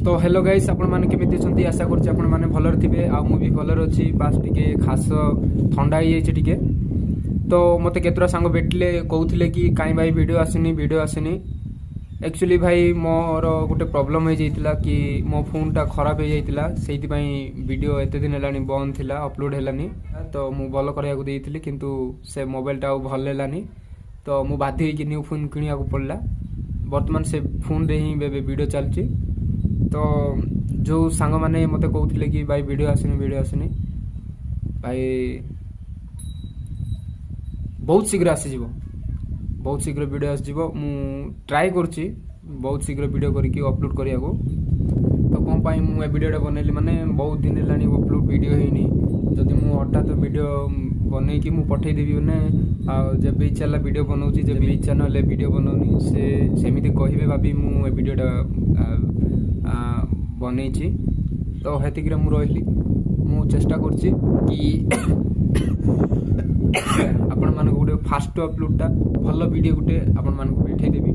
तो hello guys आपण माने केमिति छंती आशा करछि आपण माने भलर थिबे आ मु भी भलर अछि बास टिके खास ठंडा ही जाइछि टिके। तो मते केतरा सांग भेटले कहउथिले कि काई भाई वीडियो आसिनी एक्चुअली भाई मोर गोटे प्रॉब्लम हो जाइतिला कि मो फोन टा खराब हो जाइतिला सेति पई वीडियो एते दिन हेलानी बंद थिला अपलोड हेलानी। तो मु भलो करया को देइथिली किंतु से मोबाइल टा भल हेलानी। तो मु बाध्य कि न्यू फोन किनिया को पड़ला। वर्तमान से फोन रे ही वीडियो चलची। तो जो सांग माने मते कहउथिले कि भाई वीडियो आसिनी भाई बहुत शीघ्र आसी जीवो, बहुत शीघ्र वीडियो आसी जीवो। मु ट्राई करची बहुत शीघ्र वीडियो करके अपलोड करिया को। तो कोन पाई मु ए वीडियोटा बनेली माने बहुत दिन लानी अपलोड वीडियो हेनी। जदि मु हटा तो वीडियो बनै कि मु पठै देबी ने जब इच्छा ला वीडियो बनाउची, जब इच्छा नले वीडियो बनाउनी से सेमिति कहिबे भाबी मु ए वीडियोटा बनैची। तो हेतिक रे मु रहिली मु चेष्टा करची कि आपण मानको गुटे फास्ट अपलोड टा भल वीडियो गुटे आपण मानको पठै देबी।